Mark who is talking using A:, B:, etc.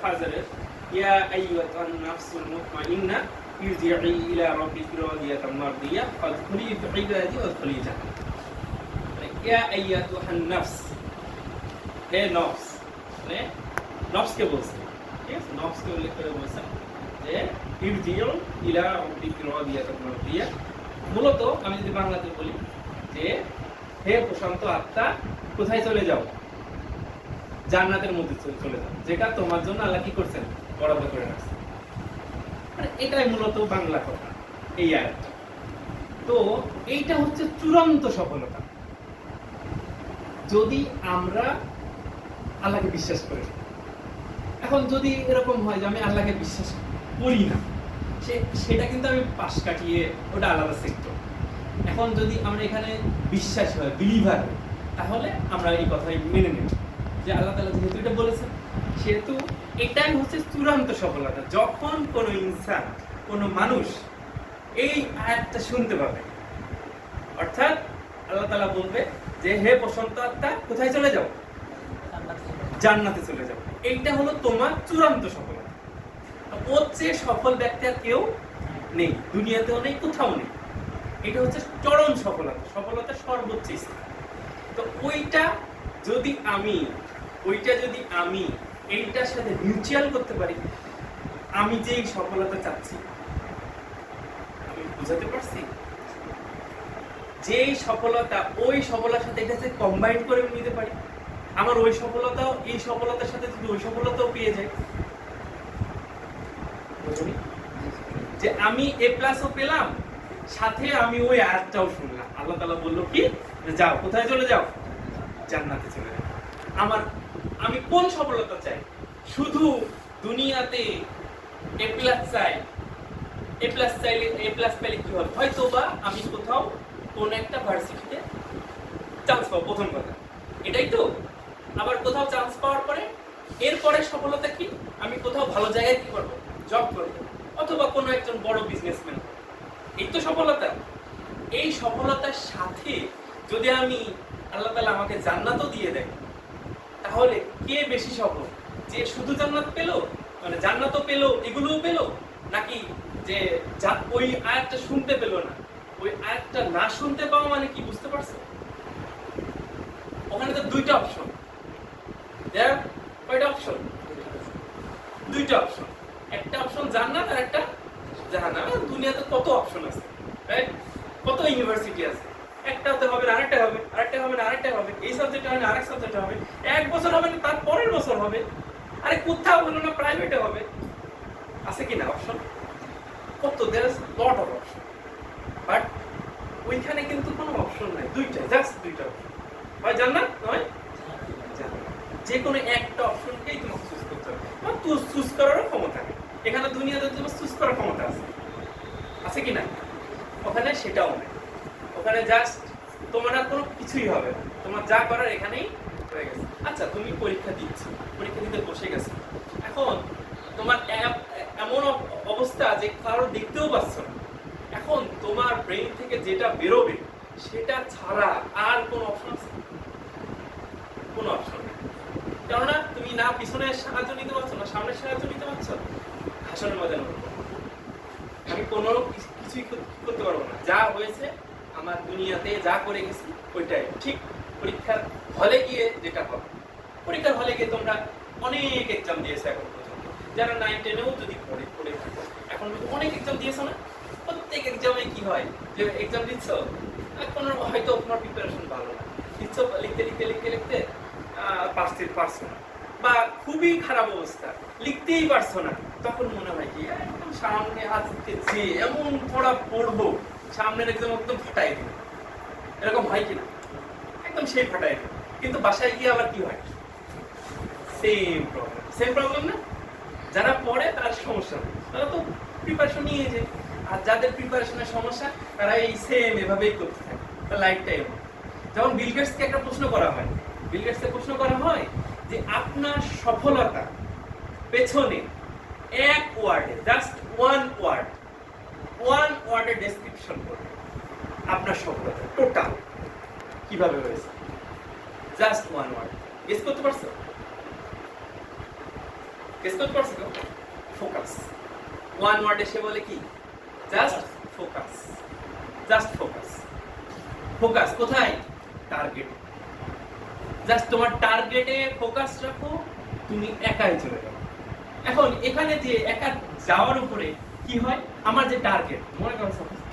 A: ফাজরের ইয়া আইয়ুহান নাফসুল মুতমাইন্না ইরজিই ইলা রাব্বিকি রাদিয়াতাম মারদিয়া ফাদখুলি ফি ইবাদি ওয়াদখুলি জান্নাত। ইয়া আইয়াতুহান নাফস, হে নফস, মানে নফসকে বলছে, ঠিক আছে, নফসকে উল্লেখ করে বলছে যে ইরজিউ ইলা রাব্বিকি রাদিয়াতাম মারদিয়া। মূলত আমি যদি বাংলাতে বলি যে হে প্রশান্ত আত্মা, কোথায় চলে যাও? জান্নাতের মধ্যে চলে যাও, যেটা তোমার জন্য আল্লাহ কি করছেন? বরাদ্দ করে রাখছেন। মানে এটাই মূলত বাংলা কথা, এই আয়াতটা। তো এইটা হচ্ছে চূড়ান্ত সফলতা, যদি আমরা আল্লাহকে বিশ্বাস করি। এখন যদি এরকম হয় যে আমি আল্লাহকে বিশ্বাস করি না, সেটা কিন্তু আমি পাশ কাটিয়ে, ওটা আলাদা সেক্টর। এখন যদি আমরা এখানে বিশ্বাস হয়, বিলিভার, তাহলে আমরা এই কথাই মেনে নেব যে আল্লাহ তাআলা যেহেতু এটা বলেছেন, সেহেতু এটাই হচ্ছে চূড়ান্ত সফলতা। যখন কোনো ইনসান, কোনো মানুষ এই আয়াতটা শুনতে পাবে, অর্থাৎ আল্লাহ তাআলা বলবে যে হে প্রশান্ত আত্মা, কোথায় চলে যাও? জান্নাতে চলে যাও। এইটা হলো তোমার চূড়ান্ত সফলতা। ওর চেয়ে সফল ব্যক্তি আর কেউ নেই, দুনিয়াতেও নেই, কোথাও নেই। এটা হচ্ছে চরম সফলতা, সফলতার সর্বোচ্চ স্থান। তো ওইটা যদি আমি এইটার সাথে মিউচুয়াল করতে পারি, আমি যেই সফলতা চাচ্ছি, আমি বুঝাতে পারছি? যেই সফলতা, ওই সফলতার সাথে এটাকে কম্বাইন করে নিতে পারি, আমার ওই সফলতাও এই সফলতার সাথে যদি ওই সফলতাও পেয়ে যায়, বুঝলি? যে আমি এ প্লাসও পেলাম, সাথে আমি ওই আয়াতটাও শুনলাম। আল্লাহ তাআলা বললো কি, যাও, কোথায় চলে যাও? জান্নাতে চলে যাও। আমি কোন সফলতা চাই? শুধু দুনিয়াতে এ প্লাস চাই। এ প্লাস চাইলে, এ প্লাস পেলে কি হবে? হয়তো বা আমি কোথাও কোন একটা ভার্সিটিতে চান্স পাবো, প্রথম কথা এটাই তো। আবার কোথাও চান্স পাওয়ার পরে এরপরে সফলতা কি? আমি কোথাও ভালো জায়গায় কি করবো? জব করবো, অথবা কোনো একজন বড় বিজনেসম্যান। এই তো সফলতা। এই সফলতার সাথে যদি আমি, আল্লাহ তাআলা আমাকে জান্নাতও দিয়ে দেয়, তাহলে কে বেশি সফল? যে শুধু জান্নাত পেলো, মানে জান্নাতও পেলো, এগুলোও পেলো, নাকি যে ওই আয়াতটা শুনতে পেলো না? ওই আয়াতটা না শুনতে পাওয়া মানে কি, বুঝতে পারছো? ওখানে তো দুইটা অপশন। কয়টা অপশন? দুইটা অপশন। একটা অপশন জান্নাত আর একটা জাহান্নাম। দুনিয়াতে কত অপশন আছে, রাইট? কত ইউনিভার্সিটি আছে, একটাতে হবে না আরেকটা হবে, আরেকটা হবে না আরেকটা হবে, এই সাবজেক্ট হবে না আরেক সাবজেক্ট হবে, এক বছর হবে না তার পরের বছর হবে, আরে কোথাও হলো না প্রাইভেটে হবে। আছে কি না অপশন? কত, there is lot of option. But ওইখানে কিন্তু কোনো অপশন নাই, দুইটা, জাস্ট দুইটা অপশন, হয় জান্নাত নয় জাহান্নাম। যে কোনো একটা অপশনকেই তোমাকে চুজ করতে হবে, আর চুজ করারও ক্ষমতা নেই। এখানে দুনিয়াতে তোমার চুজ করার ক্ষমতা আছে কি না? ওখানে সেটাও নেই। ওখানে জাস্ট তোমার আর কোনো কিছুই হবে না, তোমার যা করার এখানেই হয়ে গেছে। আচ্ছা, তুমি পরীক্ষা দিচ্ছ, পরীক্ষা দিতে বসে গেছো, এখন তোমার এমন অবস্থা যে কারো দেখতেও পাচ্ছ না। এখন তোমার ব্রেইন থেকে যেটা বেরোবে সেটা ছাড়া আর কোনো অপশন আছে? কোনো অপশন নেই। কেননা তুমি না পিছনের সাহায্য নিতে পারছো, না সামনের সাহায্য নিতে পারছো। হাসনের ময়দানে আমি কোনো কিছুই করতে পারবো না। যা হয়েছে আমার দুনিয়াতে যা করে গেছি ওইটাই ঠিক। পরীক্ষার হলে গিয়ে যেটা হবে, পরীক্ষার হলে গিয়ে তোমরা অনেক এক্সাম দিয়েছো এখন পর্যন্ত, যারা 9-10-এও যদি পড়ে থাকো, এখন অনেক এক্সাম দিয়েছো না? প্রত্যেক এক্সামে কি হয়, যে এক্সাম দিচ্ছ, কোনো হয়তো তোমার প্রিপারেশন ভালো না, দিচ্ছ, লিখতে পারছো না, বা খুবই খারাপ অবস্থা, লিখতেই পারছো না, তখন মনে হয় কি একদম সামনে আজকে যে এমন পড়া পড়বো, সামনের একদম ফাটাই দিল। এরকম হয় কিনা? একদম সেই ফাটাই দিল। কিন্তু বাসায় গিয়ে আবার কি হয়? সেম প্রবলেম না? যারা পড়ে তার সমস্যা, তারা তো প্রিপারেশন নিয়ে যায়। আর যাদের প্রিপারেশনের সমস্যা, তারা এই সেম এভাবেই করতে থাকে, তার লাইফটাই এমন। যেমন বিল গেটসকে একটা প্রশ্ন করা হয়, বিল গেটসকে প্রশ্ন করা হয় যে আপনার সফলতা পেছনে এক ওয়ার্ডে, জাস্ট ওয়ান ওয়ার্ডে ডেসক্রিপশন করুন আপনার সফলতা টোটাল কিভাবে হয়েছে। Just one word. গেস করতে পারছো? গেস করতে পারছো তো? ফোকাস। ওয়ান ওয়ার্ডে সে বলে কি? Just focus. Just focus. Focus কোথায়? টার্গেট। জাস্ট তোমার টার্গেটে ফোকাস রাখো, তুমি একাই চলে যাও। এখন এখানে যে একা যাওয়ার উপরে কি হয়, আমার যে টার্গেট, মনে করো